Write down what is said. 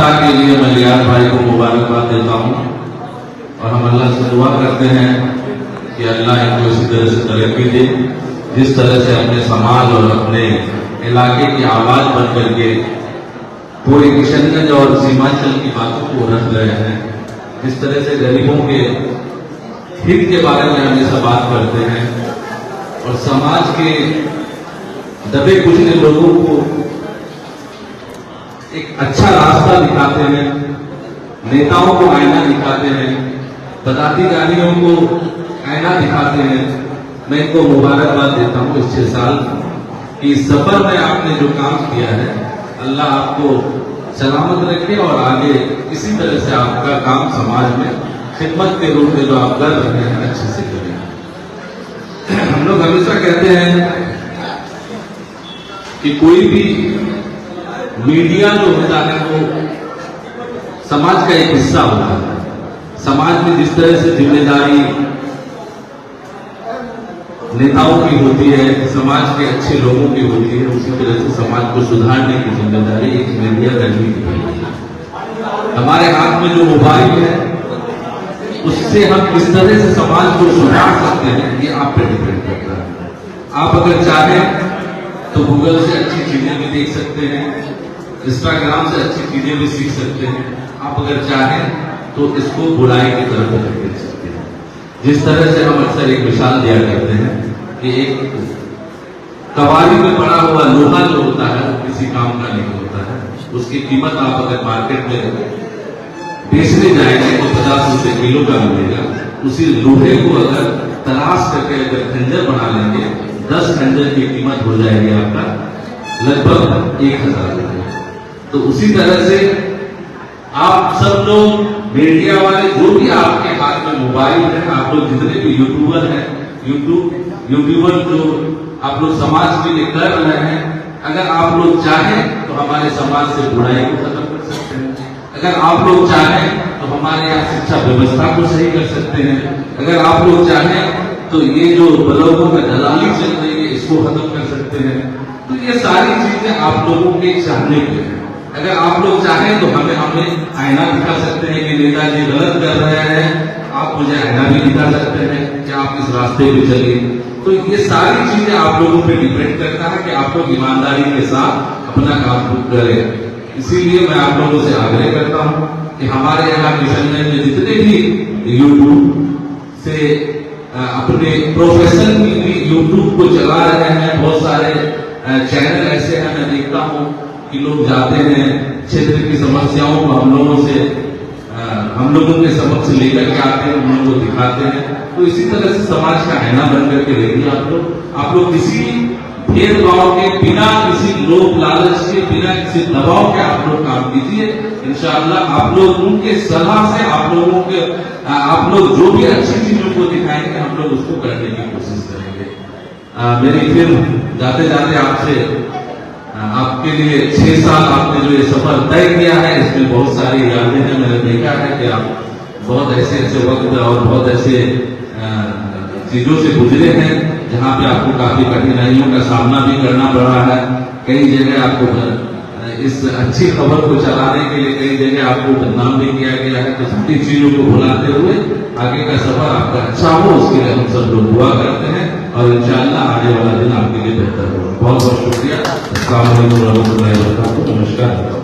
फतह के लिए मैं लियाज भाई को मुबारकबाद देता हूँ और हम अल्लाह से दुआ करते हैं कि अल्लाह इनको इसी तरह से तरक्की दे, जिस तरह से अपने समाज और अपने इलाके की आवाज बन करके पूरे किशनगंज और सीमांचल की बातों को रख रहे हैं। जिस तरह से गरीबों के हित के बारे में हमेशा बात करते हैं और समाज के दबे कुचले लोगों को एक अच्छा रास्ता दिखाते हैं, नेताओं को आईना दिखाते हैं, पदाधिकारियों को आईना दिखाते हैं। मैं इनको मुबारकबाद देता हूँ इस 6 साल की सफर में आपने जो काम किया है, अल्लाह आपको सलामत रखे और आगे इसी तरह से आपका काम समाज में खिदमत के रूप में जो आप कर रहे हैं अच्छे से करें। हम लोग हमेशा कहते हैं कि कोई भी मीडिया जो होता है वो समाज का एक हिस्सा होता है। समाज में जिस तरह से जिम्मेदारी नेताओं की होती है, समाज के अच्छे लोगों की होती है, उसी तरह से समाज को सुधारने की जिम्मेदारी एक मीडिया कर्मी की होती है। हमारे हाथ में जो मोबाइल है उससे हम किस तरह से समाज को सुधार सकते हैं ये आप पे डिपेंड करता है। आप अगर चाहें तो गूगल से अच्छी चीजें भी देख सकते हैं, इंस्टाग्राम से अच्छी चीजें भी सीख सकते हैं। आप अगर चाहें तो इसको बुराई की तरफ ले सकते हैं। जिस तरह से हम अक्सर एक मिसाल दिया करते हैं कि एक कबाड़ी में पड़ा हुआ लोहा जो होता है वो किसी काम का नहीं होता है। उसकी कीमत आप अगर मार्केट में बेचने जाएंगे तो 50 रुपए किलो का मिलेगा। उसी लोहे को अगर तराश करके अगर खंजर बना लेंगे 10 खंजर की कीमत हो जाएगी आपका लगभग 1000 रुपये। तो उसी तरह से आप सब लोग मीडिया वाले जो भी आपके हाथ में मोबाइल है, आप लोग जितने भी यूट्यूबर हैं, यूट्यूबर जो आप लोग समाज के लिए कर रहे हैं, अगर आप लोग चाहें तो हमारे समाज से बुराई को खत्म कर सकते हैं। अगर आप लोग चाहें तो हमारे यहाँ शिक्षा व्यवस्था को सही कर सकते हैं। अगर आप लोग चाहें तो ये जो ब्लॉगों में दलाली चल रही है इसको खत्म कर सकते हैं। तो ये सारी चीजें आप लोगों के चाहने के हैं। अगर आप लोग चाहें तो हमें आईना दिखा सकते हैं कि नेताजी गलत कर रहे हैं, आप मुझे आईना भी दिखा सकते हैं कि आप इस रास्ते पे चलिए। तो ये सारी चीजें आप लोगों पे डिपेंड करता है कि आप लोग ईमानदारी के साथ अपना काम करें। इसीलिए मैं आप लोगों से आग्रह करता हूं कि हमारे यहाँ किशनगंज में जितने भी यूट्यूब से अपने प्रोफेशन की भी यूट्यूब को चला रहे हैं, बहुत सारे चैनल ऐसे हैं, मैं देखता हूं कि लोग जाते हैं क्षेत्र की समस्याओं को हम लोगों के समक्ष लेकर के आते हैं, हम लोगों को दिखाते हैं। तो इसी तरह से समाज का आईना बन करके रहिए आप लोग किसी भेदभाव के बिना, किसी लोभ लालच के बिना, किसी दबाव के आप लोग काम कीजिए। इंशाअल्लाह आप लोगों के सलाह से आप लोग जो भी अच्छी चीजों को दिखाएंगे हम लोग उसको करने की कोशिश करेंगे। मेरी फिर जाते जाते आपके लिए 6 साल आपने जो ये सफर तय किया है इसमें बहुत सारी यादें हैं। मैंने देखा है कि आप बहुत ऐसे वक्त और बहुत ऐसे चीजों से गुजरे हैं जहां पे आपको काफी कठिनाइयों का सामना भी करना पड़ा है। कई जगह आपको इस अच्छी खबर को चलाने के लिए कई जगह आपको बदनाम भी किया गया है। तो सारी चीजों को भुलाते हुए आगे का सफर आपका अच्छा हो उसके लिए हम सब लोग दुआ करते हैं और इंशाअल्लाह आने वाला दिन आपके लिए बेहतर होगा। बहुत बहुत शुक्रिया। अस्सलाम वालेकुम रहमतुल्लाहि व बरकातहू। नमस्कार।